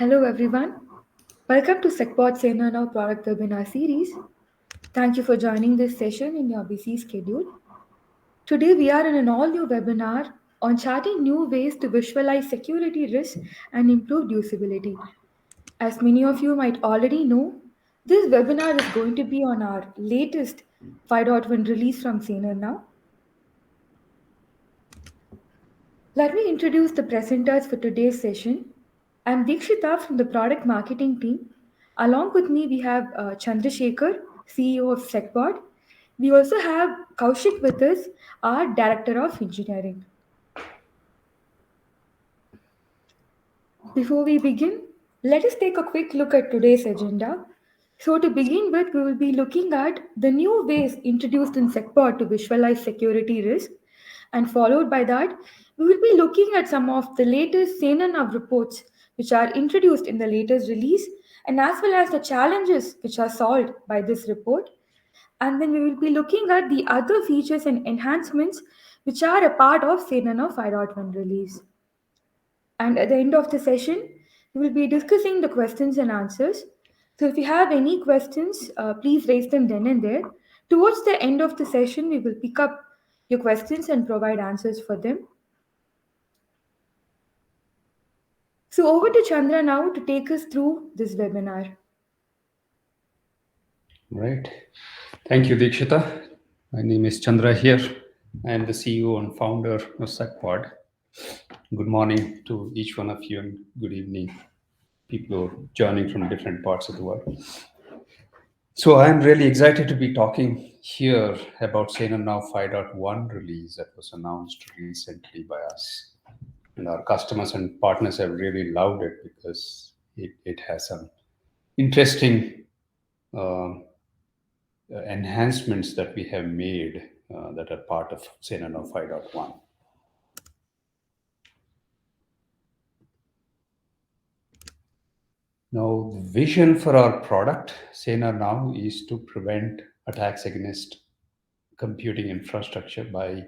Hello everyone. Welcome to SecPod SanerNow product webinar series. Thank you for joining this session in your busy schedule. Today we are in an all-new webinar on charting new ways to visualize security risks and improve usability. As many of you might already know, this webinar is going to be on our latest 5.1 release from SanerNow. Let me introduce the presenters for today's session. I'm Dikshita from the product marketing team. Along with me, we have Chandrasekhar, CEO of SecPod. We also have Kaushik with us, our Director of Engineering. Before we begin, let us take a quick look at today's agenda. So, to begin with, we will be looking at the new ways introduced in SecPod to visualize security risk, and followed by that, we will be looking at some of the latest SanerNow reports which are introduced in the latest release, and as well as the challenges which are solved by this report. And then we will be looking at the other features and enhancements which are a part of SanerNow 5.1 release. And at the end of the session, we will be discussing the questions and answers. So if you have any questions, please raise them then and there. Towards the end of the session, we will pick up your questions and provide answers for them. So over to Chandra now to take us through this webinar. Right. Thank you, Dikshita. My name is Chandra here. I am the CEO and founder of SecPod. Good morning to each one of you and good evening, people who are joining from different parts of the world. So I'm really excited to be talking here about SanerNow 5.1 release that was announced recently by us. And our customers and partners have really loved it because it has some interesting enhancements that we have made that are part of SanerNow 5.1. Now, the vision for our product, SanerNow, is to prevent attacks against computing infrastructure by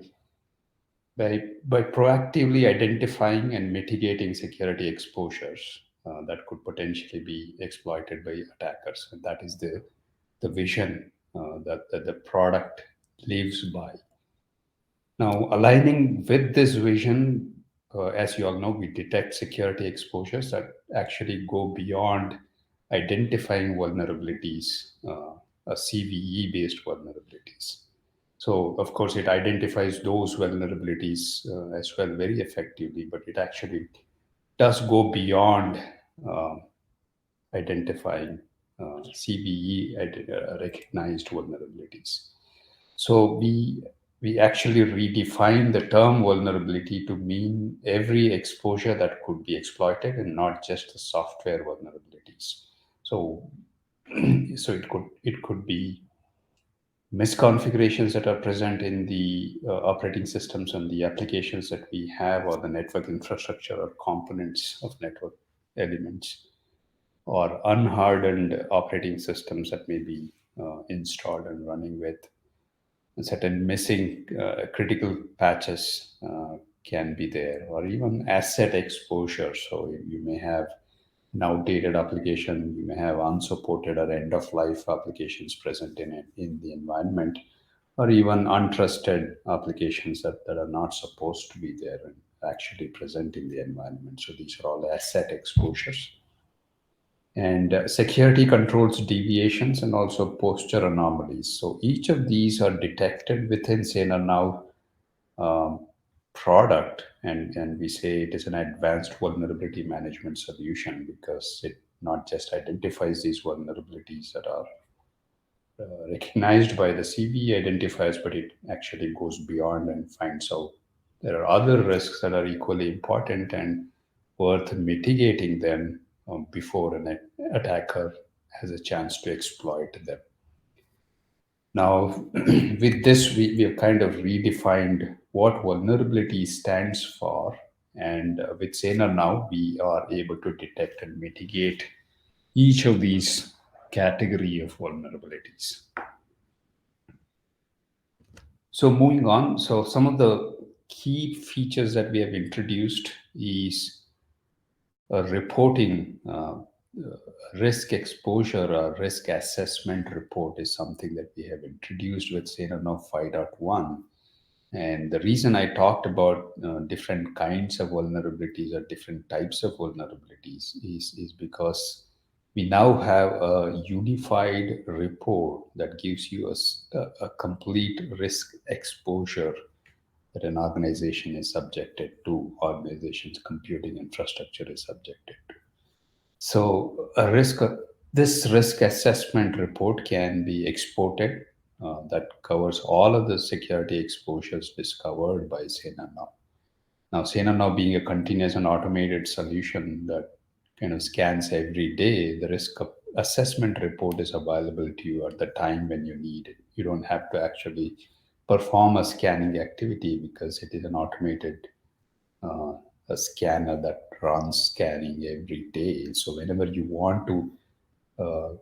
proactively identifying and mitigating security exposures that could potentially be exploited by attackers. And that is the vision that the product lives by. Now, aligning with this vision, as you all know, we detect security exposures that actually go beyond identifying vulnerabilities, CVE-based vulnerabilities. So, of course, it identifies those vulnerabilities as well very effectively, but it actually does go beyond identifying CVE recognized vulnerabilities. So we actually redefine the term vulnerability to mean every exposure that could be exploited and not just the software vulnerabilities. So it could be misconfigurations that are present in the operating systems and the applications that we have, or the network infrastructure or components of network elements, or unhardened operating systems that may be installed and running with certain missing critical patches can be there, or even asset exposure. So you may have an outdated application, you may have unsupported or end-of-life applications present in the environment, or even untrusted applications that are not supposed to be there and actually present in the environment. So these are all asset exposures. And security controls deviations and also posture anomalies. So each of these are detected within SanerNow product, and we say it is an advanced vulnerability management solution because it not just identifies these vulnerabilities that are recognized by the CVE identifiers, but it actually goes beyond and finds out there are other risks that are equally important and worth mitigating them before an attacker has a chance to exploit them. Now, with this, we have kind of redefined what vulnerability stands for. And with SanerNow, we are able to detect and mitigate each of these category of vulnerabilities. So moving on, so some of the key features that we have introduced is a reporting risk exposure or risk assessment report is something that we have introduced with SanerNow 5.1. And the reason I talked about different kinds of vulnerabilities or different types of vulnerabilities is because we now have a unified report that gives you a complete risk exposure that an organization is subjected to, organization's computing infrastructure is subjected to. So this risk assessment report can be exported. That covers all of the security exposures discovered by SanerNow. Now, SanerNow being a continuous and automated solution that kind of scans every day, the assessment report is available to you at the time when you need it. You don't have to actually perform a scanning activity because it is an automated uh, a scanner that runs scanning every day. So whenever you want to uh,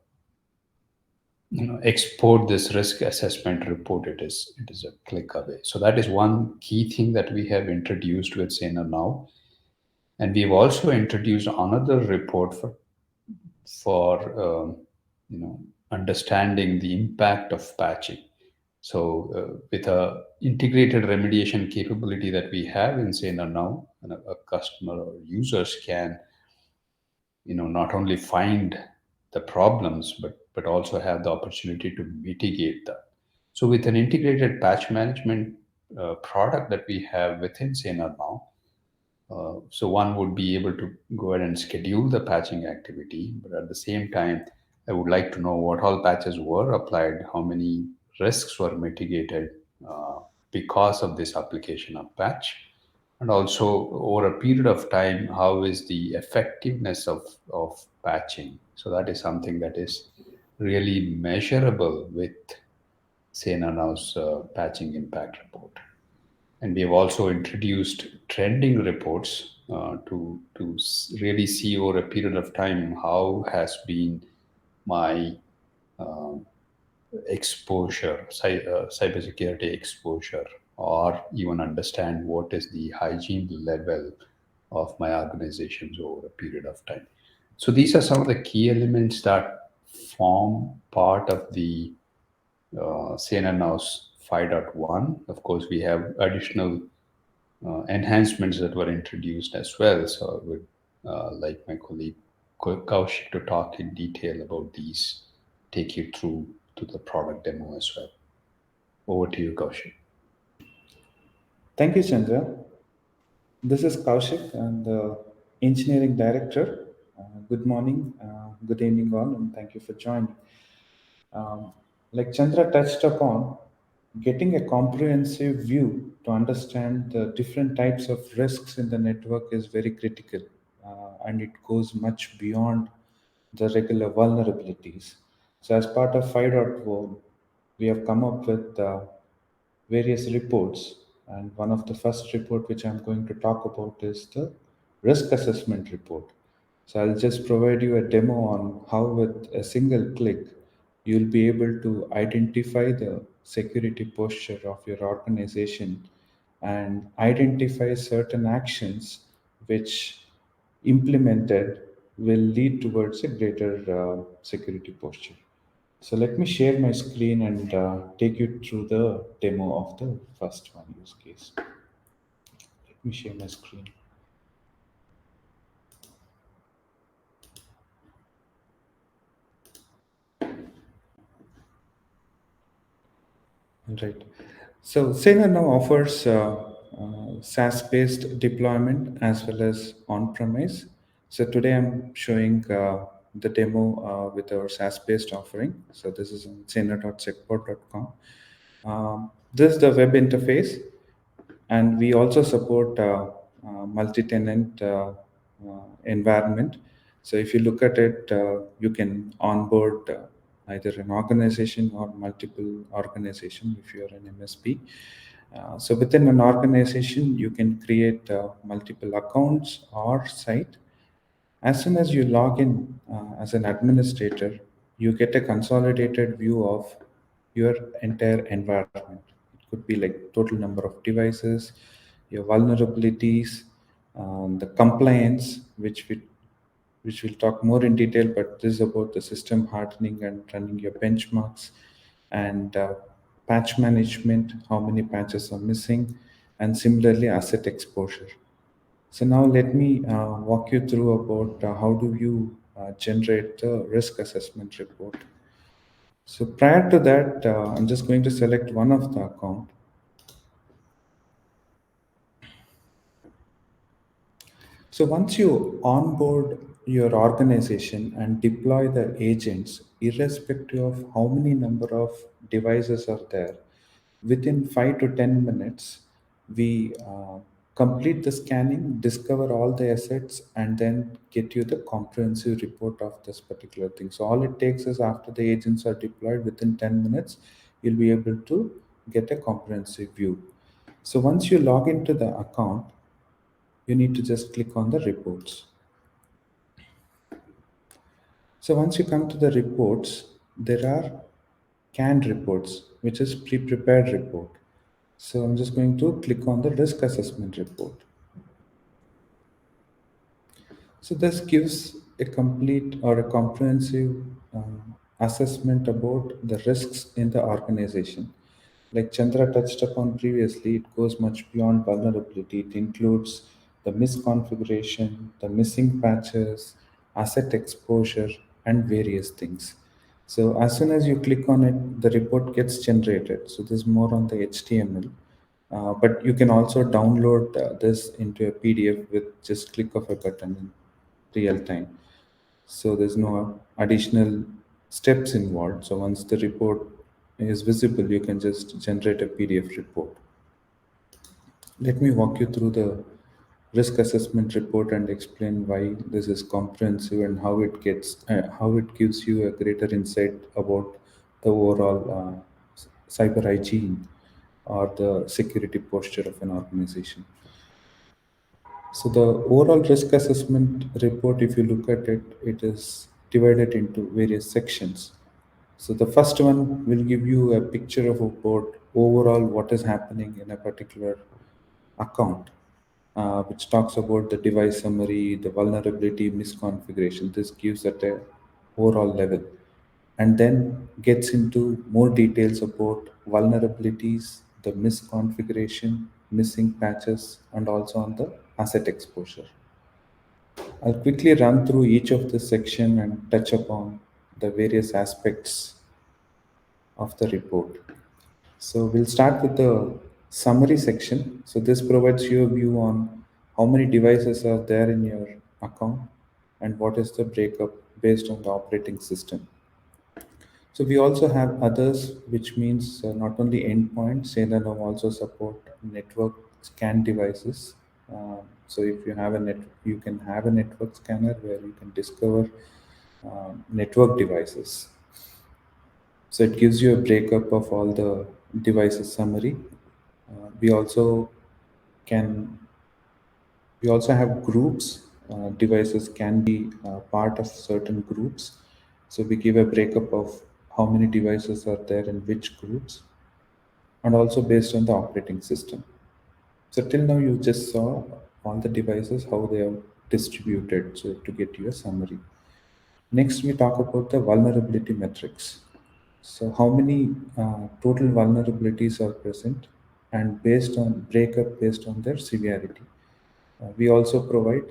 export this risk assessment report, it is a click away. So that is one key thing that we have introduced with Saner now, and we've also introduced another report for understanding the impact of patching. So with a integrated remediation capability that we have in Saner now, a customer or users can not only find the problems but also have the opportunity to mitigate them. So with an integrated patch management product that we have within Saner now, so one would be able to go ahead and schedule the patching activity, but at the same time I would like to know what all patches were applied, how many risks were mitigated because of this application of patch, and also over a period of time how is the effectiveness of patching. So that is something that is really measurable with SanerNow's patching impact report. And we have also introduced trending reports to really see over a period of time how has been my uh, cybersecurity exposure, or even understand what is the hygiene level of my organizations over a period of time. So these are some of the key elements that form part of the CNNOS 5.1. Of course, we have additional enhancements that were introduced as well. So I would like my colleague Kaushik to talk in detail about these, take you through to the product demo as well. Over to you, Kaushik. Thank you, Chandra. This is Kaushik. I'm the engineering director. Good morning, good evening, all, and thank you for joining. Um, like Chandra touched upon, getting a comprehensive view to understand the different types of risks in the network is very critical, and it goes much beyond the regular vulnerabilities. So, as part of 5.0, we have come up with various reports, and one of the first report which I'm going to talk about is the risk assessment report. So I'll just provide you a demo on how with a single click you'll be able to identify the security posture of your organization and identify certain actions which implemented will lead towards a greater security posture. So let me share my screen and take you through the demo of the first one use case. Let me share my screen. Right. So Saner now offers SaaS-based deployment as well as on-premise. So today I'm showing the demo with our SaaS-based offering. So this is on saner.secpod.com. This is the web interface, and we also support multi-tenant environment. So if you look at it, you can onboard either an organization or multiple organization if you are an MSP. So within an organization, you can create multiple accounts or site. As soon as you log in as an administrator, you get a consolidated view of your entire environment. It could be like total number of devices, your vulnerabilities, the compliance, which which we'll talk more in detail, but this is about the system hardening and running your benchmarks and patch management, how many patches are missing, and similarly asset exposure. So now let me walk you through about how do you generate the risk assessment report. So prior to that, I'm just going to select one of the account. So once you onboard your organization and deploy the agents, irrespective of how many number of devices are there, within 5 to 10 minutes, we complete the scanning, discover all the assets, and then get you the comprehensive report of this particular thing. So all it takes is after the agents are deployed, within 10 minutes, you'll be able to get a comprehensive view. So once you log into the account, you need to just click on the reports. So once you come to the reports, there are canned reports, which is pre-prepared report. So I'm just going to click on the risk assessment report. So this gives a complete or a comprehensive assessment about the risks in the organization. Like Chandra touched upon previously, it goes much beyond vulnerability. It includes the misconfiguration, the missing patches, asset exposure, and various things. So as soon as you click on it, the report gets generated. So this is more on the HTML. But you can also download this into a PDF with just click of a button in real time. So there's no additional steps involved. So once the report is visible, you can just generate a PDF report. Let me walk you through the risk assessment report and explain why this is comprehensive and how it gives you a greater insight about the overall cyber hygiene or the security posture of an organization. So the overall risk assessment report, if you look at it, it is divided into various sections. So the first one will give you a picture of about overall what is happening in a particular account, which talks about the device summary, the vulnerability, misconfiguration. This gives at a overall level, and then gets into more details about vulnerabilities, the misconfiguration, missing patches, and also on the asset exposure. I'll quickly run through each of this section and touch upon the various aspects of the report. So we'll start with the summary section. So this provides you a view on how many devices are there in your account and what is the breakup based on the operating system. So we also have others, which means not only endpoints, SanerNow also support network scan devices. So if you have you can have a network scanner where you can discover network devices. So it gives you a breakup of all the devices summary. We also can we also have groups. Devices can be part of certain groups. So we give a breakup of how many devices are there in which groups, and also based on the operating system. So till now you just saw all the devices, how they are distributed, so to get you a summary. Next, we talk about the vulnerability metrics. So how many total vulnerabilities are present, and based on breakup based on their severity. We also provide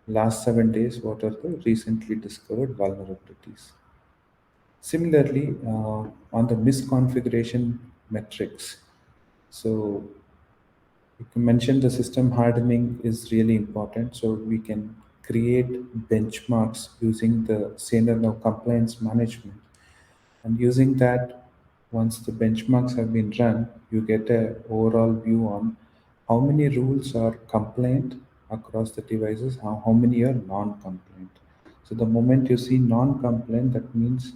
last 7 days what are the recently discovered vulnerabilities. Similarly, on the misconfiguration metrics, so you can mention the system hardening is really important. So we can create benchmarks using the SanerNow compliance management, and using that, once the benchmarks have been run, you get a overall view on how many rules are compliant across the devices, how many are non-compliant. So the moment you see non-compliant, that means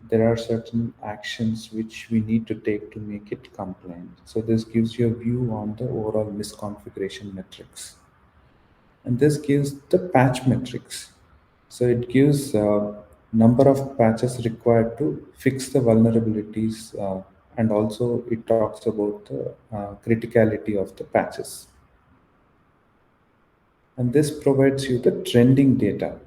there are certain actions which we need to take to make it compliant. So this gives you a view on the overall misconfiguration metrics. And this gives the patch metrics. So it gives number of patches required to fix the vulnerabilities, and also it talks about the criticality of the patches. And this provides you the trending data.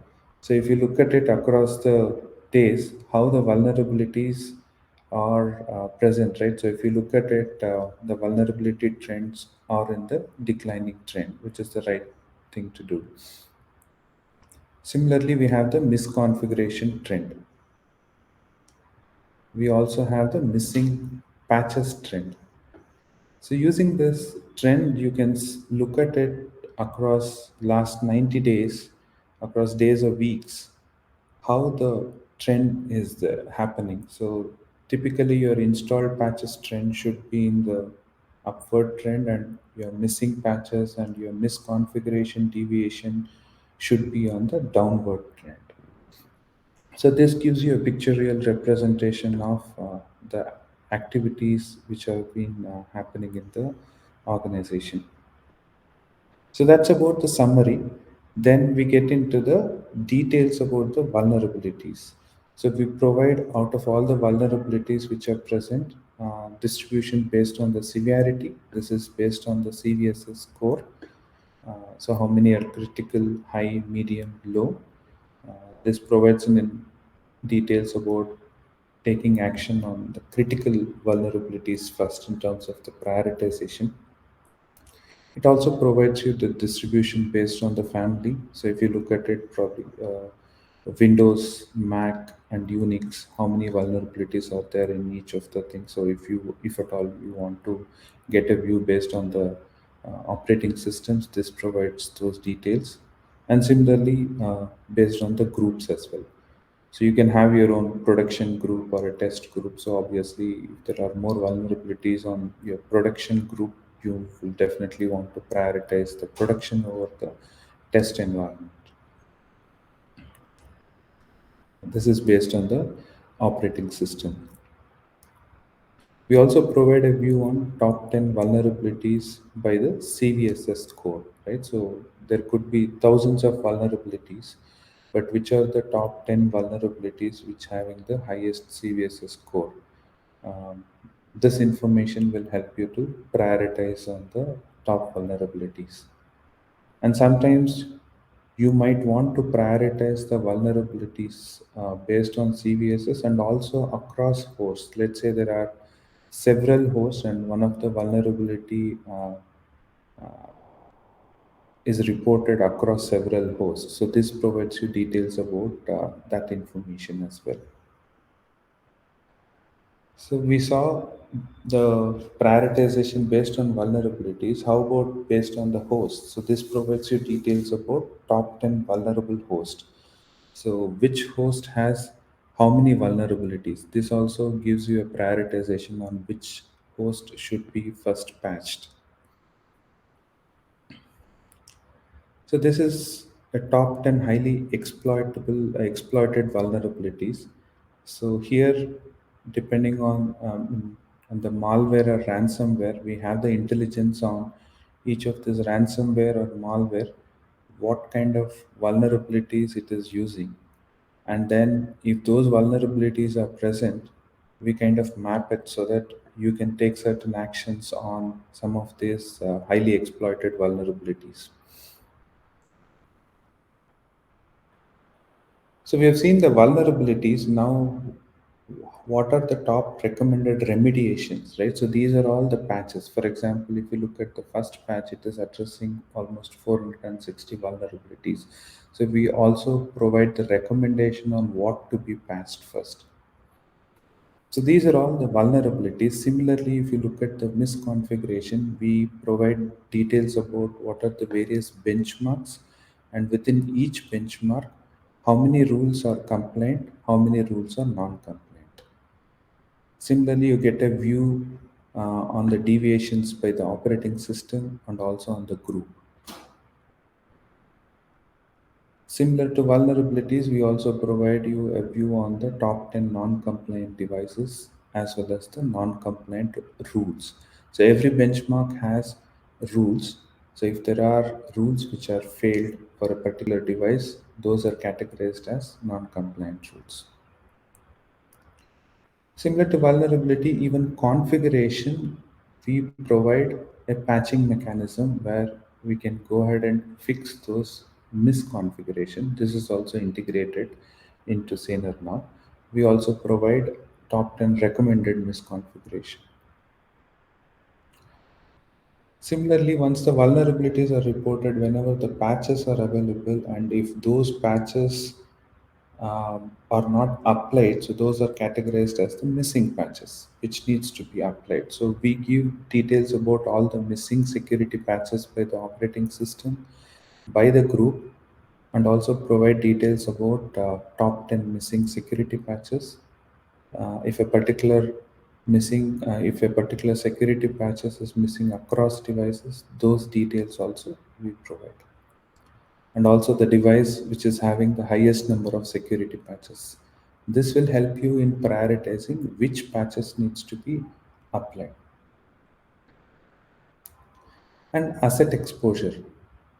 So if you look at it across the days, how the vulnerabilities are present, right? So if you look at it, the vulnerability trends are in the declining trend, which is the right thing to do. Similarly, we have the misconfiguration trend. We also have the missing patches trend. So using this trend, you can look at it across last 90 days, across days or weeks, how the trend is happening. So typically your installed patches trend should be in the upward trend, and your missing patches and your misconfiguration deviation should be on the downward trend. So this gives you a pictorial representation of the activities which have been happening in the organization. So that's about the summary. Then we get into the details about the vulnerabilities. So we provide out of all the vulnerabilities which are present, distribution based on the severity. This is based on the CVSS score. So how many are critical, high, medium, low. Uh, this provides in details about taking action on the critical vulnerabilities first in terms of the prioritization. It also provides you the distribution based on the family. So if you look at it, probably Windows, Mac, and Unix, how many vulnerabilities are there in each of the things. So if at all you want to get a view based on the operating systems, this provides those details. And similarly, based on the groups as well. So you can have your own production group or a test group. So obviously, if there are more vulnerabilities on your production group, you will definitely want to prioritize the production over the test environment. This is based on the operating system. We also provide a view on top 10 vulnerabilities by the CVSS score, right? So there could be thousands of vulnerabilities, but which are the top 10 vulnerabilities which having the highest CVSS score? Um, this information will help you to prioritize on the top vulnerabilities. And sometimes you might want to prioritize the vulnerabilities based on CVSS and also across hosts. Let's say there are several hosts and one of the vulnerability uh, is reported across several hosts. So this provides you details about that information as well. So we saw the prioritization based on vulnerabilities. How about based on the host? So this provides you details about top 10 vulnerable hosts. So which host has how many vulnerabilities? This also gives you a prioritization on which host should be first patched. So this is a top 10 highly exploited vulnerabilities. So here, depending on the malware or ransomware, we have the intelligence on each of this ransomware or malware, what kind of vulnerabilities it is using. And then if those vulnerabilities are present, we kind of map it so that you can take certain actions on some of these highly exploited vulnerabilities. So we have seen the vulnerabilities. Now, what are the top recommended remediations, right? So these are all the patches. For example, if you look at the first patch, it is addressing almost 460 vulnerabilities. So we also provide the recommendation on what to be patched first. So these are all the vulnerabilities. Similarly, if you look at the misconfiguration, we provide details about what are the various benchmarks, and within each benchmark, how many rules are compliant, how many rules are non-compliant. Similarly, you get a view on the deviations by the operating system and also on the group. Similar to vulnerabilities, we also provide you a view on the top 10 non-compliant devices as well as the non-compliant rules. So every benchmark has rules. So if there are rules which are failed for a particular device, those are categorized as non-compliant rules. Similar to vulnerability, even configuration, we provide a patching mechanism where we can go ahead and fix those misconfiguration. This is also integrated into SanerNow. We also provide top 10 recommended misconfiguration. Similarly, once the vulnerabilities are reported, whenever the patches are available, and if those patches are not applied, so those are categorized as the missing patches, which needs to be applied. So we give details about all the missing security patches by the operating system, by the group, and also provide details about top 10 missing security patches. If a particular security patches is missing across devices, those details also we provide. And also the device which is having the highest number of security patches. This will help you in prioritizing which patches needs to be applied. And asset exposure.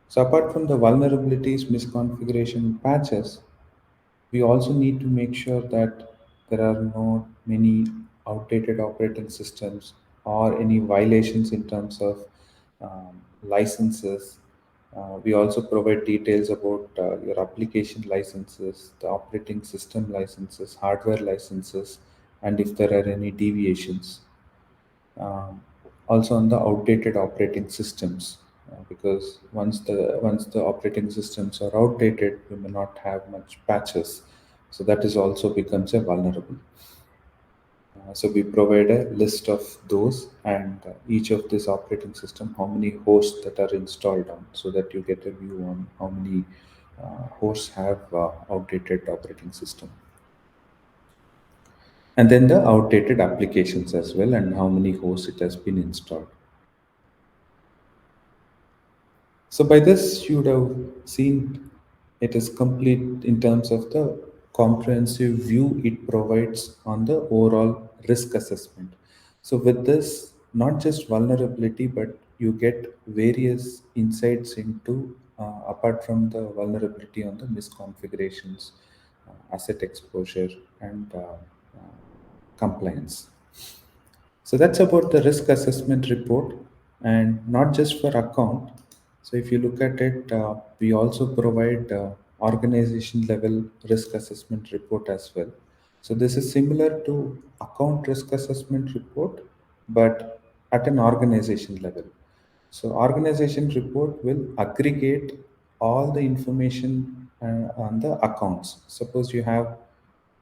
So apart from the vulnerabilities, misconfiguration, patches, we also need to make sure that there are not many outdated operating systems or any violations in terms of licenses. We also provide details about your application licenses, the operating system licenses, hardware licenses, and if there are any deviations. Um, Also on the outdated operating systems, because once the operating systems are outdated, we may not have much patches, so that is also becomes a vulnerable. So we provide a list of those, and each of this operating system, how many hosts that are installed on, so that you get a view on how many hosts have outdated operating system, and then the outdated applications as well, and how many hosts it has been installed. So by this, you would have seen it is complete in terms of the comprehensive view it provides on the overall risk assessment. So with this, not just vulnerability, but you get various insights into, apart from the vulnerability on the misconfigurations, asset exposure, and compliance. So that's about the risk assessment report, and not just for account. So if you look at it, we also provide organization level risk assessment report as well. So this is similar to account risk assessment report, but at an organization level. So organization report will aggregate all the information on the accounts. Suppose you have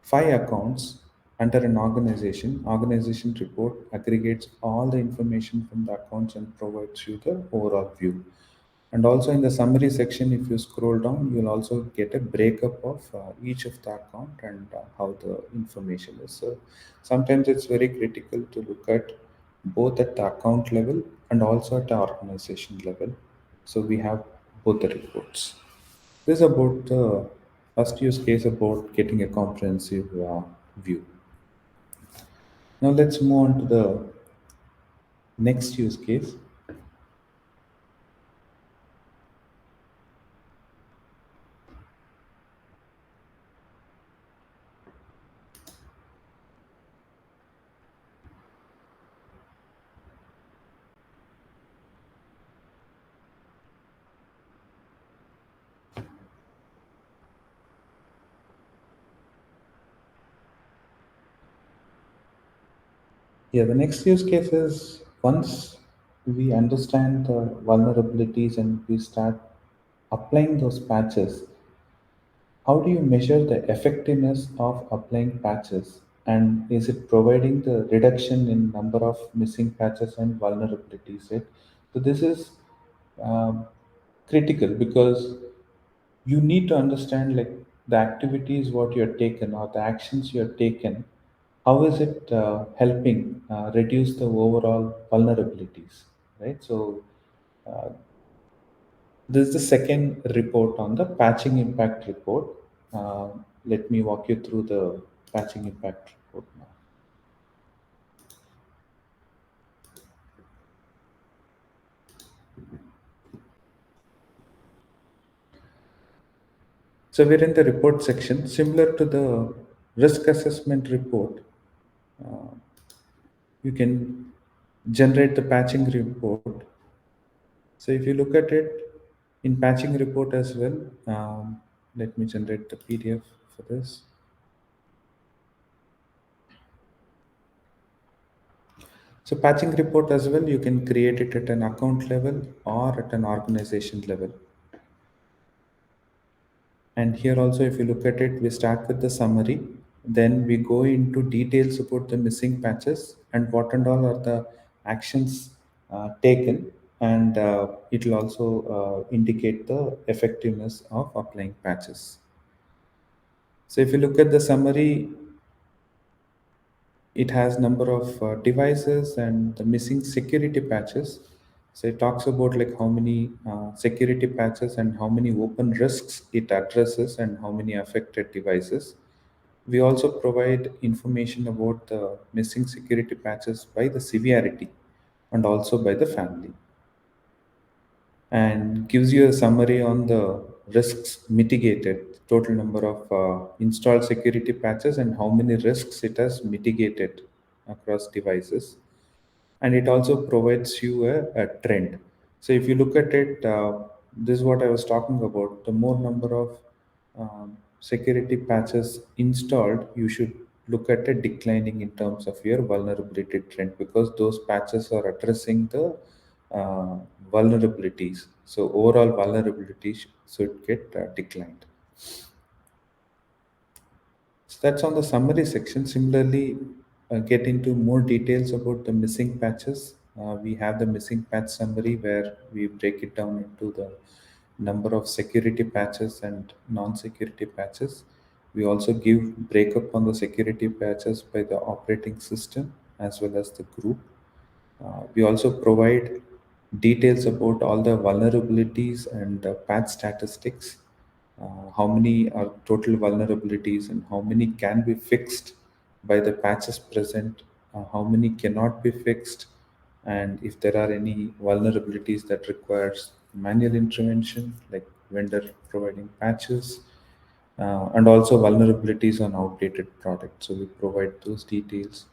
5 accounts under an organization. Organization report aggregates all the information from the accounts and provides you the overall view. And also in the summary section, if you scroll down, you'll also get a breakup of each of the account and how the information is. So sometimes it's very critical to look at both at the account level and also at the organization level. So we have both the reports. This is about the first use case about getting a comprehensive view. Now let's move on to the next use case. Yeah, the next use case is once we understand the vulnerabilities and we start applying those patches, how do you measure the effectiveness of applying patches? And is it providing the reduction in number of missing patches and vulnerabilities? Right? So this is um, critical because you need to understand like the activities what you have taken or the actions you have taken, how is it helping reduce the overall vulnerabilities, right? So uh, this is the second report on the patching impact report. Let me walk you through the patching impact report now. So we're in the report section similar to the risk assessment report. uh, you can generate the patching report. So if you look at it, In patching report as well, let me generate the PDF for this. So patching report as well, you can create it at an account level or at an organization level. And here also, if you look at it, we start with the summary, then we go into details about the missing patches and what and all are the actions taken, and it will also indicate the effectiveness of applying patches. So if you look at the summary, it has number of devices and the missing security patches. So it talks about like how many security patches and how many open risks it addresses and how many affected devices. We also provide information about the missing security patches by the severity and also by the family, and gives you a summary on the risks mitigated, total number of installed security patches and how many risks it has mitigated across devices. And it also provides you a trend. So if you look at it, this is what I was talking about. The more number of security patches installed, you should look at a declining in terms of your vulnerability trend, because those patches are addressing the uh, vulnerabilities. So overall vulnerabilities should get declined. So that's on the summary section. Similarly, get into more details about the missing patches. We have the missing patch summary where we break it down into the number of security patches and non-security patches. We also give breakup on the security patches by the operating system as well as the group. We also provide details about all the vulnerabilities and patch statistics, how many are total vulnerabilities and how many can be fixed by the patches present, how many cannot be fixed, and if there are any vulnerabilities that requires manual intervention like vendor providing patches, and also vulnerabilities on outdated products. So we provide those details.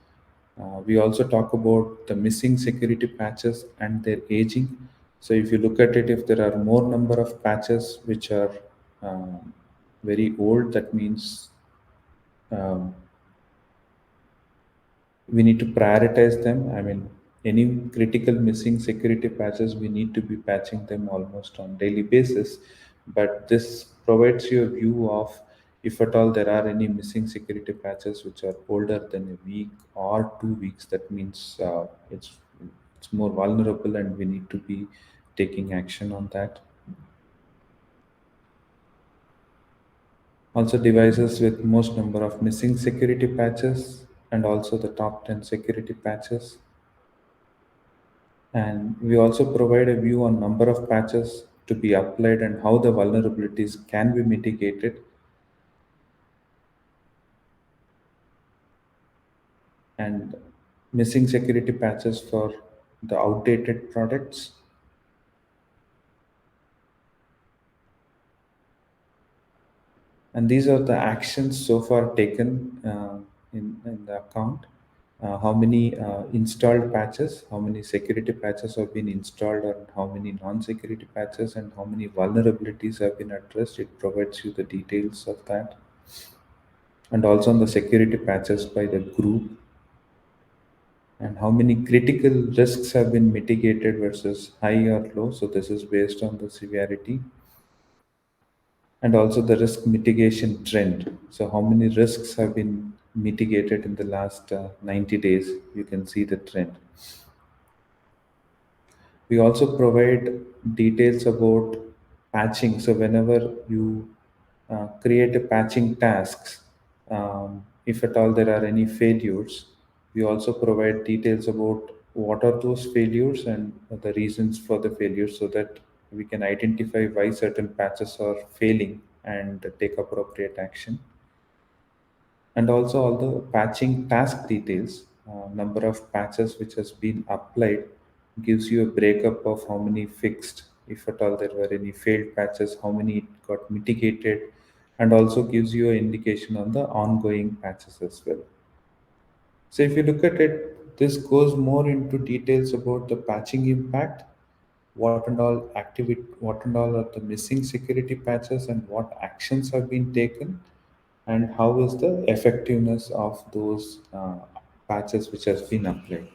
We also talk about the missing security patches and their aging. So if you look at it, if there are more number of patches which are very old, that means um, we need to prioritize them. I mean, any critical missing security patches, we need to be patching them almost on daily basis. But this provides you a view of if at all there are any missing security patches which are older than a week or 2 weeks, that means it's more vulnerable and we need to be taking action on that. Also devices with most number of missing security patches and also the top 10 security patches. And we also provide a view on number of patches to be applied and how the vulnerabilities can be mitigated, and missing security patches for the outdated products. And these are the actions so far taken in the account. How many installed patches, how many security patches have been installed, and how many non-security patches, and how many vulnerabilities have been addressed. It provides you the details of that. And also on the security patches by the group, and how many critical risks have been mitigated versus high or low. So this is based on the severity, and also the risk mitigation trend. So how many risks have been mitigated in the last 90 days? You can see the trend. We also provide details about patching. So whenever you create a patching tasks, if at all there are any failures, we also provide details about what are those failures and the reasons for the failures, so that we can identify why certain patches are failing and take appropriate action. And also all the patching task details, number of patches which has been applied, gives you a breakup of how many fixed, if at all there were any failed patches, how many it got mitigated, and also gives you an indication on the ongoing patches as well. So if you look at it, this goes more into details about the patching impact, what and all are the missing security patches and what actions have been taken, and how is the effectiveness of those patches which has been applied.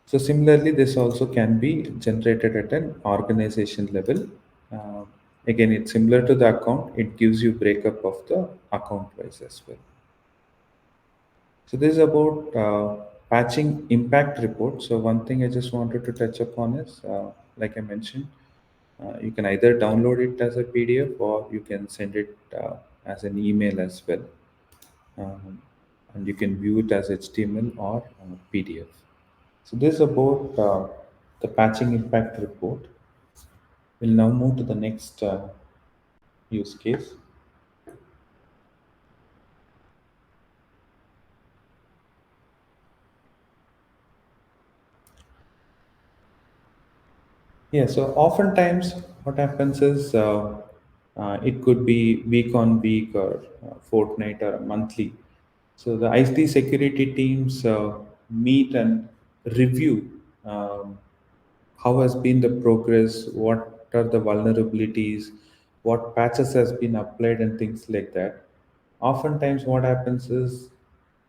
So similarly, this also can be generated at an organization level. Uh, Again, it's similar to the account. It gives you breakup of the account wise as well. So this is about patching impact report. So one thing I just wanted to touch upon is, like I mentioned, you can either download it as a PDF or you can send it as an email as well. Um, and you can view it as HTML or PDF. So this is about the patching impact report. We'll now move to the next use case. Yeah, so oftentimes what happens is it could be week on week or fortnight or monthly. So the IT security teams meet and review how has been the progress, what are the vulnerabilities, what patches has been applied, and things like that. Oftentimes what happens is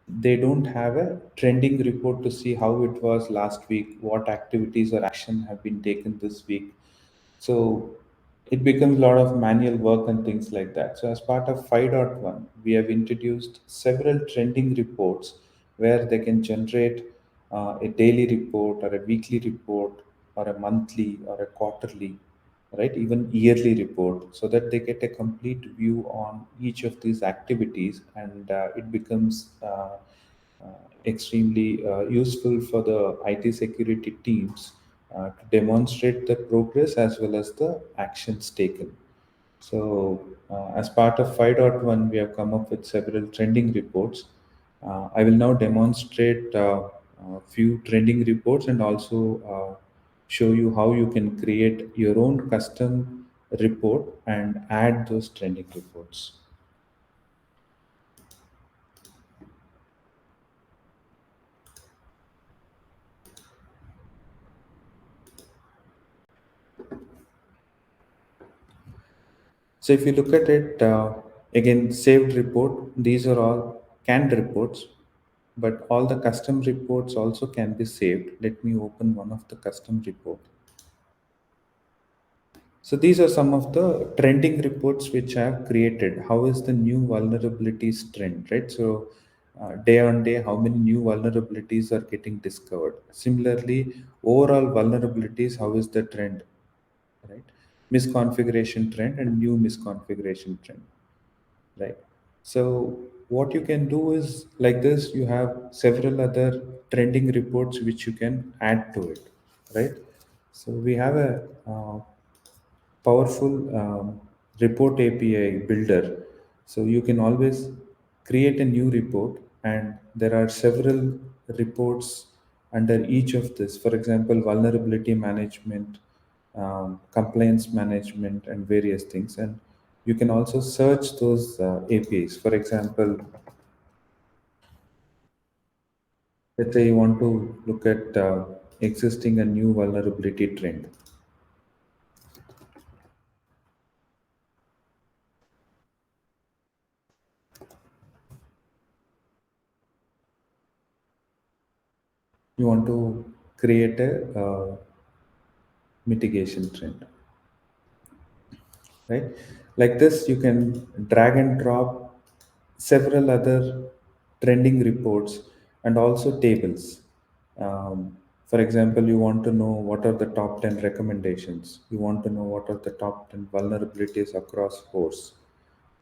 they don't have a trending report to see how it was last week, what activities or action have been taken this week. So it becomes a lot of manual work and things like that. So as part of 5.1, we have introduced several trending reports where they can generate a daily report or a weekly report or a monthly or a quarterly, right, even yearly report, so that they get a complete view on each of these activities, and it becomes extremely useful for the IT security teams to demonstrate the progress as well as the actions taken. So, as part of 5.1, we have come up with several trending reports. I will now demonstrate a few trending reports and also show you how you can create your own custom report and add those trending reports. So if you look at it, again, saved report, these are all canned reports, but all the custom reports also can be saved. Let me open one of the custom report. So these are some of the trending reports which I have created. How is the new vulnerabilities trend, right? So day on day, how many new vulnerabilities are getting discovered? Similarly, overall vulnerabilities, how is the trend, right? Misconfiguration trend and new misconfiguration trend, right? So what you can do is like this, you have several other trending reports which you can add to it, right? So we have a powerful report API builder. So you can always create a new report, and there are several reports under each of this. For example, vulnerability management, compliance management, and various things. And you can also search those APIs. For example, let's say you want to look at existing a new vulnerability trend. You want to create a mitigation trend, right? Like this, you can drag and drop several other trending reports and also tables. For example, you want to know what are the top 10 recommendations. You want to know what are the top 10 vulnerabilities across hosts.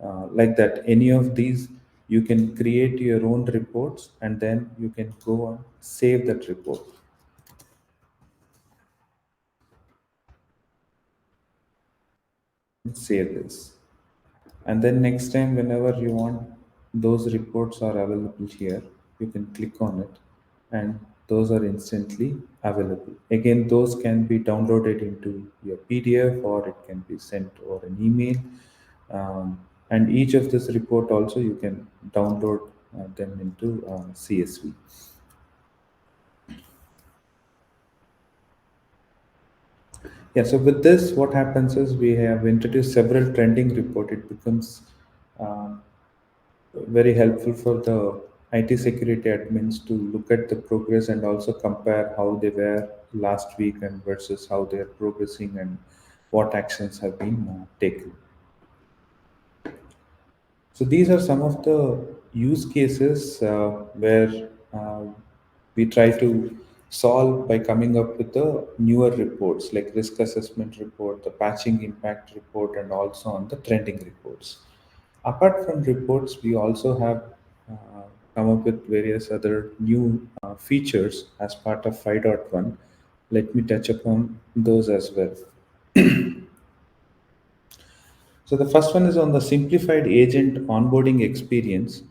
Like that, any of these, you can create your own reports and then you can go and save that report. Save this. And then next time, whenever you want, those reports are available here. You can click on it and those are instantly available. Again, those can be downloaded into your PDF or it can be sent or an email. And each of this report also you can download them into CSV. Yeah, so with this, what happens is we have introduced several trending report. It becomes uh, very helpful for the IT security admins to look at the progress and also compare how they were last week and versus how they are progressing and what actions have been taken. So these are some of the use cases where we try to solve by coming up with the newer reports like risk assessment report, the patching impact report, and also on the trending reports. Apart from reports, we also have come up with various other new features as part of 5.1. Let me touch upon those as well. So the first one is on the simplified agent onboarding experience.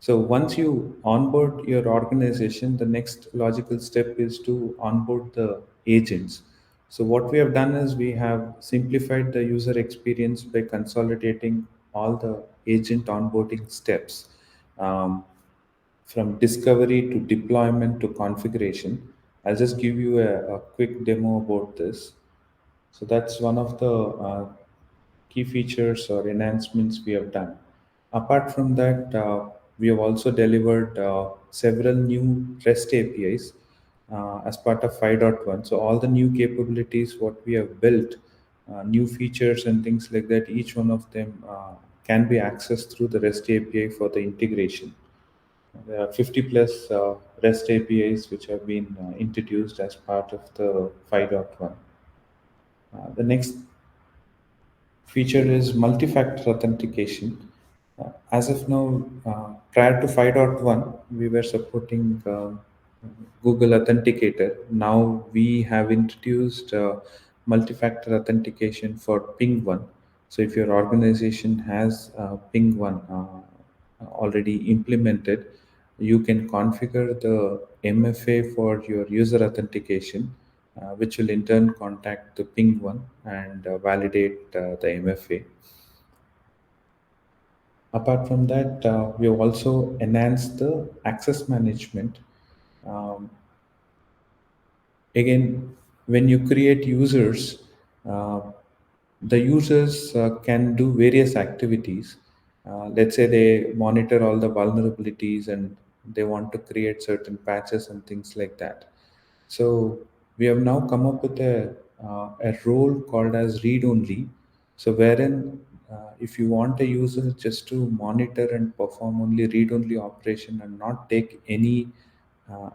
So once you onboard your organization, the next logical step is to onboard the agents. So what we have done is we have simplified the user experience by consolidating all the agent onboarding steps, um, from discovery to deployment to configuration. I'll just give you a quick demo about this. So that's one of the key features or enhancements we have done. Apart from that, we have also delivered several new REST APIs as part of 5.1. So all the new capabilities, what we have built, new features and things like that, each one of them can be accessed through the REST API for the integration. There are 50 plus REST APIs which have been introduced as part of the 5.1. The next feature is multi-factor authentication. As of now, prior to 5.1, we were supporting Google Authenticator. Now we have introduced multi-factor authentication for Ping One. So if your organization has Ping One already implemented, you can configure the MFA for your user authentication, which will in turn contact the Ping One and validate the MFA. Apart from that, we have also enhanced the access management. Um, Again, when you create users, uh, the users can do various activities. Let's say they monitor all the vulnerabilities and they want to create certain patches and things like that. So we have now come up with a role called as read only. So wherein if you want a user just to monitor and perform only read only operation and not take any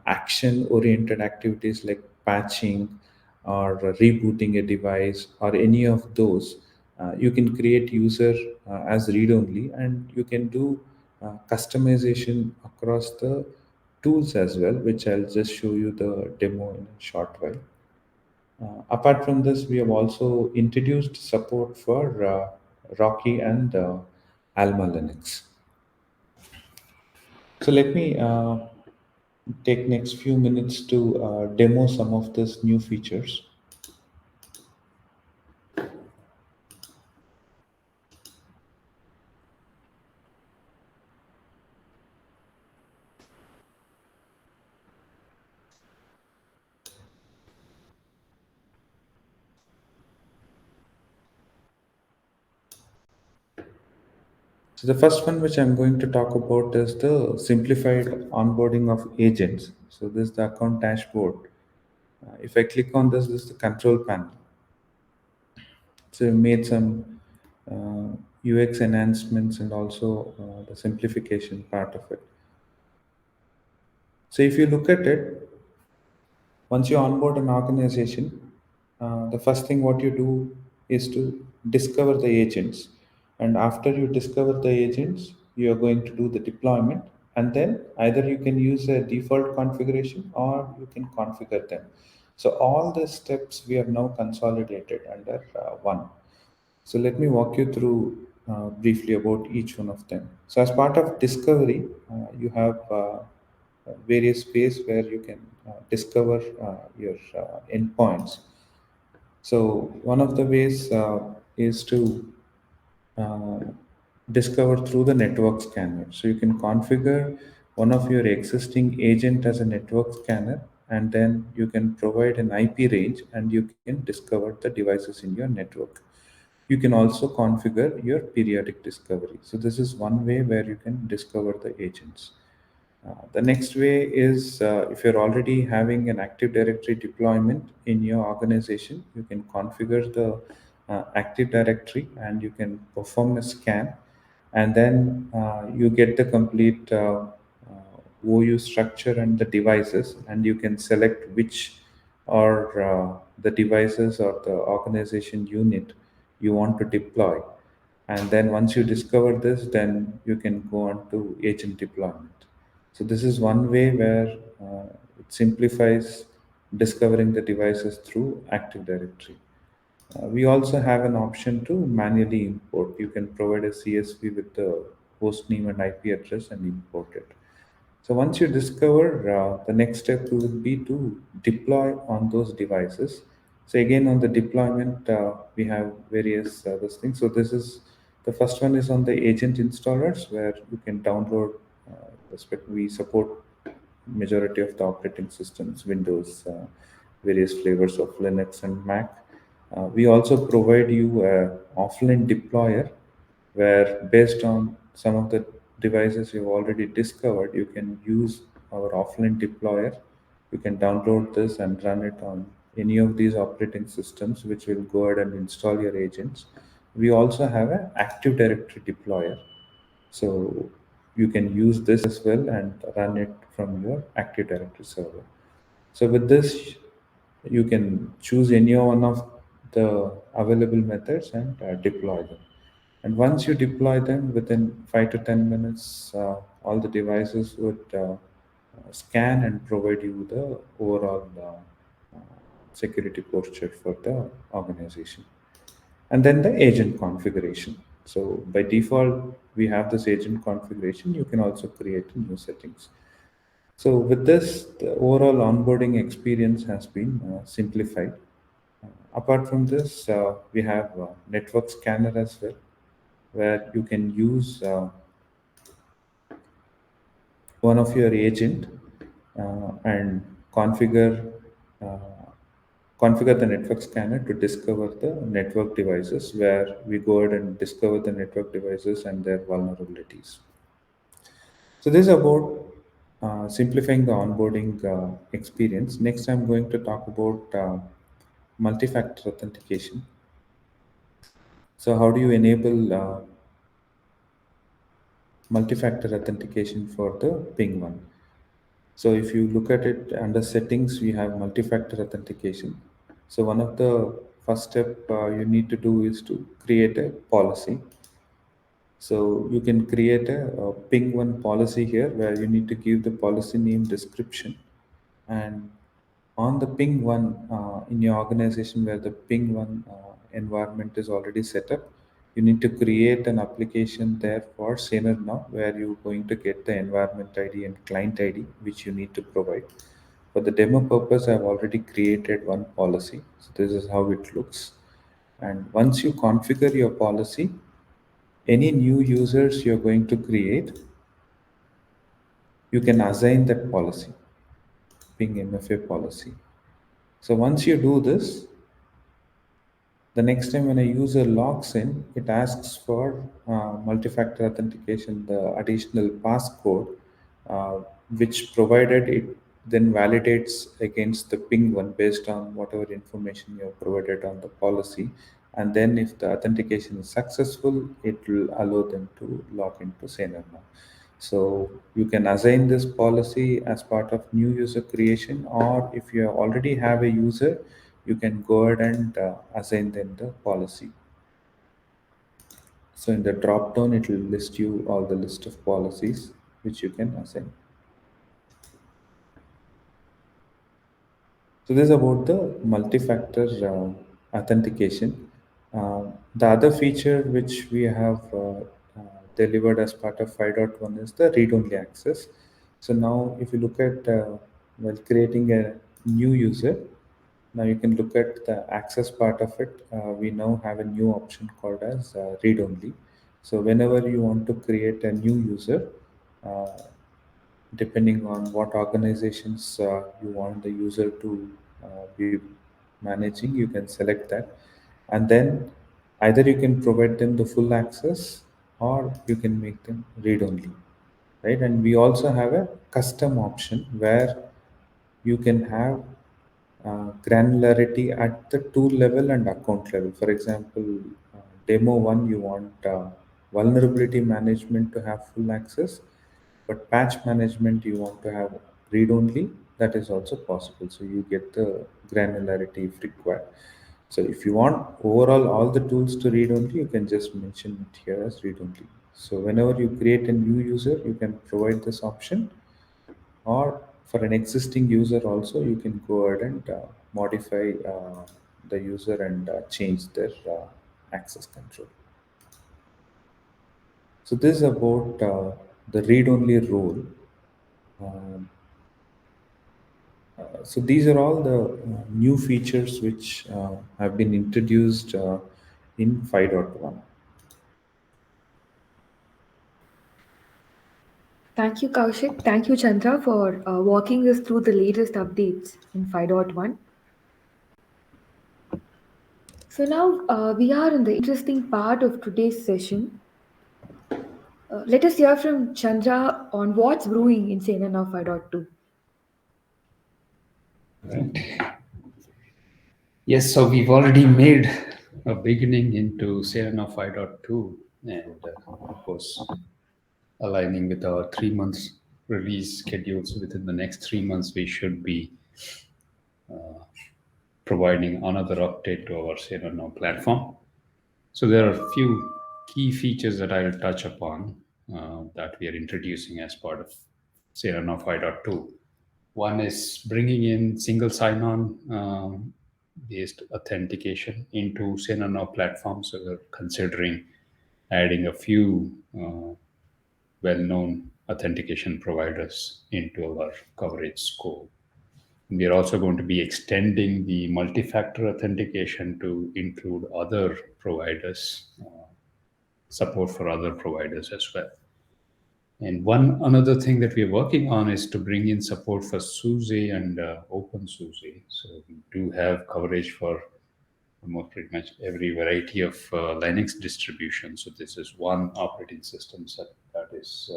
action oriented activities like patching or rebooting a device or any of those, you can create user as read only, and you can do customization across the tools as well, which I'll just show you the demo in a short while. Apart from this, we have also introduced support for Rocky and Alma Linux. So let me take next few minutes to demo some of these new features. So the first one which I'm going to talk about is the simplified onboarding of agents. So this is the account dashboard. If I click on this is the control panel. So we made some UX enhancements and also the simplification part of it. So if you look at it, once you onboard an organization, the first thing what you do is to discover the agents. And after you discover the agents, you are going to do the deployment. And then either you can use a default configuration or you can configure them. So all the steps we have now consolidated under one. So let me walk you through briefly about each one of them. So as part of discovery, you have various ways where you can discover your endpoints. So one of the ways is to uh, discover through the network scanner. So you can configure one of your existing agent as a network scanner, and then you can provide an IP range and you can discover the devices in your network. You can also configure your periodic discovery. So this is one way where you can discover the agents. The next way is if you're already having an Active Directory deployment in your organization, you can configure the Active Directory and you can perform a scan, and then you get the complete OU structure and the devices, and you can select which are the devices or the organization unit you want to deploy. And then once you discover this, then you can go on to agent deployment. So this is one way where it simplifies discovering the devices through Active Directory. We also have an option to manually import. You can provide a CSV with the host name and IP address and import it. So once you discover, the next step will be to deploy on those devices. So again, on the deployment, we have various these things. So this is the first one is on the agent installers, where you can download. We support majority of the operating systems, Windows, various flavors of Linux and Mac. We also provide you a offline deployer where, based on some of the devices you've already discovered, you can use our offline deployer. You can download this and run it on any of these operating systems, which will go ahead and install your agents. We also have an Active Directory deployer, so you can use this as well and run it from your Active Directory server. So with this, you can choose any one of the available methods and deploy them. And once you deploy them, within 5 to 10 minutes, all the devices would scan and provide you the overall security posture for the organization. And then the agent configuration. So by default, we have this agent configuration. You can also create new settings. So with this, the overall onboarding experience has been simplified. Apart from this, we have network scanner as well, where you can use one of your agent and uh, configure the network scanner to discover the network devices, where we go ahead and discover the network devices and their vulnerabilities. So this is about simplifying the onboarding experience. Next, I'm going to talk about multi-factor authentication. So how do you enable multi-factor authentication for the ping one? So if you look at it under settings, we have multi-factor authentication. So one of the first step you need to do is to create a policy. So you can create a ping one policy here, where you need to give the policy name description, and on the ping one in your organization where the ping one environment is already set up, you need to create an application there for SanerNow, where you're going to get the environment ID and client ID, which you need to provide. For the demo purpose, I've already created one policy. So this is how it looks. And once you configure your policy, any new users you're going to create, you can assign that policy, ping MFA policy. So once you do this, the next time when a user logs in, it asks for multi-factor authentication, the additional passcode, uh, which provided it then validates against the ping one based on whatever information you have provided on the policy. And then if the authentication is successful, it will allow them to log into SanerNow. So you can assign this policy as part of new user creation, or if you already have a user, you can go ahead and assign them the policy. So in the drop down, it will list you all the list of policies which you can assign. So this is about the multi-factor authentication. The other feature which we have delivered as part of 5.1 is the read-only access. So now if you look at while creating a new user, now you can look at the access part of it. We now have a new option called as read-only. So whenever you want to create a new user, uh, depending on what organizations you want the user to be managing. You can select that, and then either you can provide them the full access or you can make them read only, right? And we also have a custom option where you can have granularity at the tool level and account level. For example, demo one, you want vulnerability management to have full access, but patch management you want to have read only. That is also possible. So you get the granularity if required. So if you want overall all the tools to read only, you can just mention it here as read only. So whenever you create a new user, you can provide this option, or for an existing user also you can go ahead and modify the user and change their access control. So this is about the read-only role. Um, so these are all the new features which have been introduced in 5.1. Thank you, Kaushik. Thank you, Chandra, for walking us through the latest updates in 5.1. So now we are in the interesting part of today's session. Let us hear from Chandra on what's brewing in SanerNow 5.2. Right. Yes, so we've already made a beginning into SanerNow 5.2, and of course, aligning with our 3 months release schedules. Within the next 3 months, we should be providing another update to our SanerNow platform. So there are a few key features that I'll touch upon that we are introducing as part of SanerNow 5.2. One is bringing in single sign-on based authentication into SanerNow platform. So we're considering adding a few well-known authentication providers into our coverage scope. We are also going to be extending the multi-factor authentication to include other providers, support for other providers as well. And one another thing that we are working on is to bring in support for SUSE and OpenSUSE. So we do have coverage for almost pretty much every variety of Linux distribution. So this is one operating system that is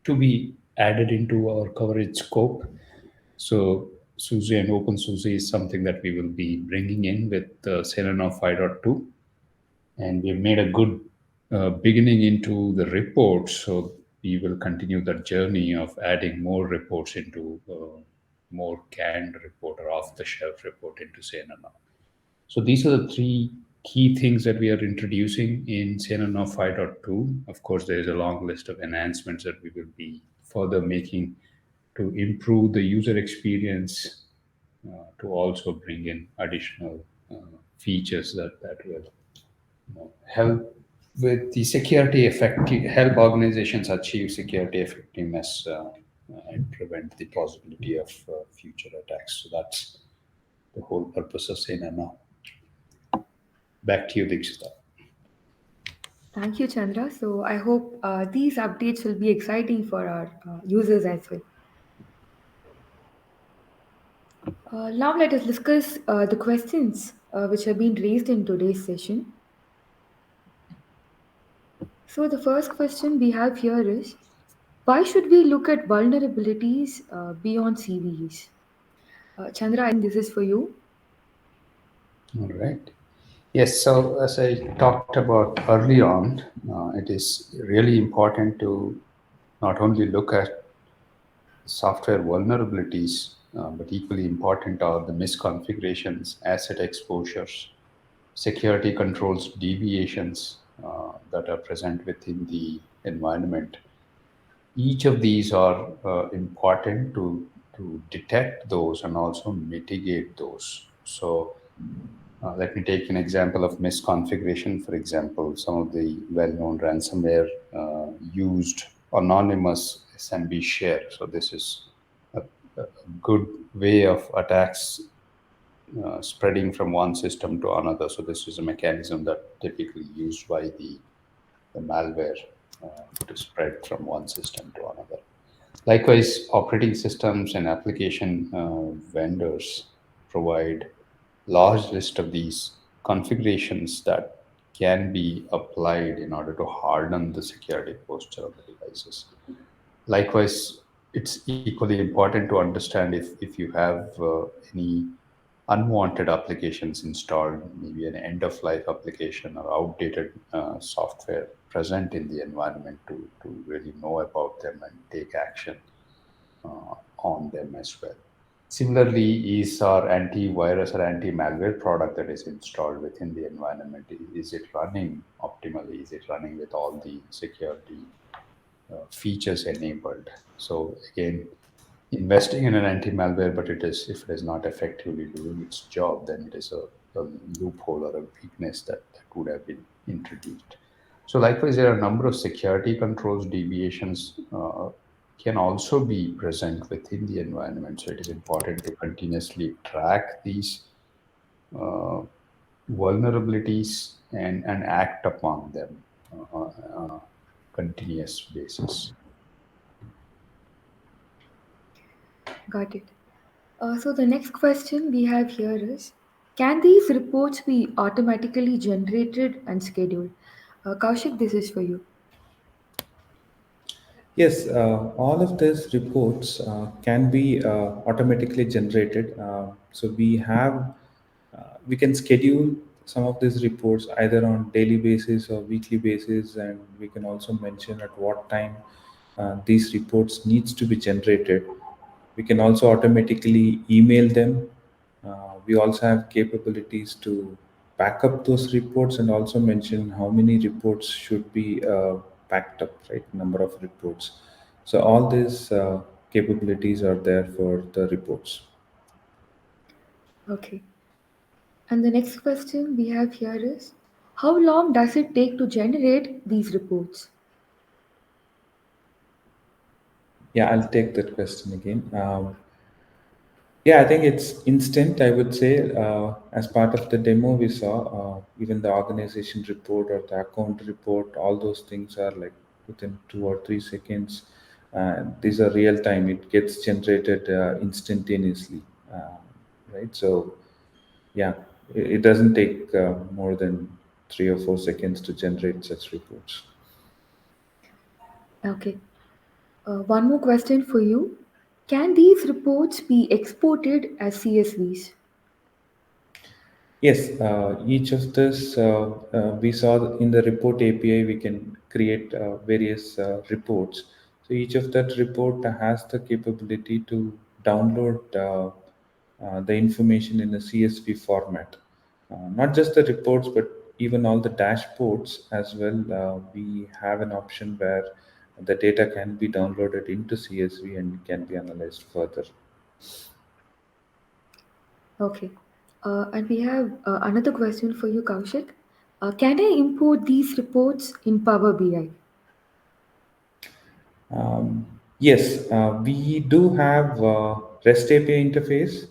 to be added into our coverage scope. So SUSE and OpenSUSE is something that we will be bringing in with SanerNow 5.2. And we've made a good beginning into the reports. So we will continue that journey of adding more reports into more canned report or off-the-shelf report into SanerNow. So these are the three key things that we are introducing in SanerNow 5.2. Of course, there is a long list of enhancements that we will be further making to improve the user experience, to also bring in additional features that will help with the security effective, help organizations achieve security effectiveness and prevent the possibility of future attacks. So that's the whole purpose of SanerNow. Back to you, Dikshita. Thank you, Chandra. So I hope these updates will be exciting for our users as well. Now let us discuss the questions which have been raised in today's session. So the first question we have here is, why should we look at vulnerabilities beyond CVEs? Chandra, I think this is for you. All right. Yes, so as I talked about early on, it is really important to not only look at software vulnerabilities, but equally important are the misconfigurations, asset exposures, security controls deviations that are present within the environment. Each of these are important to detect those and also mitigate those. So let me take an example of misconfiguration. For example, some of the well-known ransomware used anonymous SMB share. So this is a good way of attacks spreading from one system to another. So this is a mechanism that typically used by the malware to spread from one system to another. Likewise, operating systems and application vendors provide large list of these configurations that can be applied in order to harden the security posture of the devices. Likewise, it's equally important to understand if you have any unwanted applications installed, maybe an end of life application or outdated software present in the environment to really know about them and take action on them as well. Similarly, is our antivirus or anti-malware product that is installed within the environment, is it running optimally? Is it running with all the security features enabled? So again, investing in an anti-malware, but if it is not effectively doing its job, then it is a loophole or a weakness that would have been introduced. So likewise, there are a number of security controls deviations can also be present within the environment. So it is important to continuously track these uh, vulnerabilities and act upon them on a continuous basis. Got it. So the next question we have here is, can these reports be automatically generated and scheduled? Kaushik, this is for you. Yes, all of these reports can be automatically generated. So we can schedule some of these reports either on daily basis or weekly basis, and we can also mention at what time these reports needs to be generated. We can also automatically email them. We also have capabilities to back up those reports and also mention how many reports should be backed up, right? Number of reports. So all these capabilities are there for the reports. Okay. And the next question we have here is, how long does it take to generate these reports? Yeah, I'll take that question again. Yeah, I think it's instant. I would say, as part of the demo we saw, even the organization report or the account report, all those things are like within 2 or 3 seconds. These are real time. It gets generated instantaneously, right? So, yeah, it doesn't take more than 3 or 4 seconds to generate such reports. Okay. One more question for you. Can these reports be exported as CSVs? Yes, each of this we saw in the report API, we can create various reports. So each of that report has the capability to download the information in a CSV format. Not just the reports, but even all the dashboards as well. We have an option where the data can be downloaded into CSV and can be analyzed further. Okay. And we have another question for you, Kaushik. Can I import these reports in Power BI? Yes, we do have REST API interface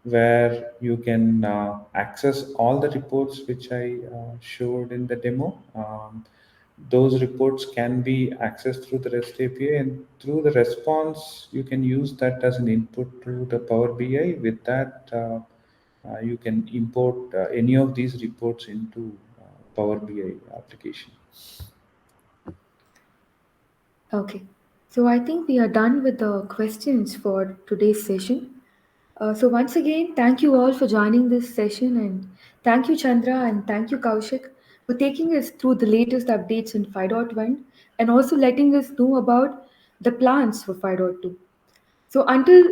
where you can access all the reports which I showed in the demo. Those reports can be accessed through the REST API, and through the response, you can use that as an input to the Power BI. With that, you can import any of these reports into Power BI application. Okay. So I think we are done with the questions for today's session. So once again, thank you all for joining this session, and thank you Chandra and thank you Kaushik for taking us through the latest updates in 5.1 and also letting us know about the plans for 5.2. So until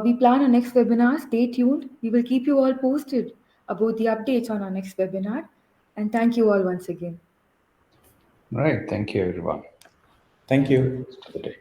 we plan our next webinar, stay tuned. We will keep you all posted about the updates on our next webinar. And thank you all once again. Right. Thank you, everyone. Thank Enjoy the you. rest of the day.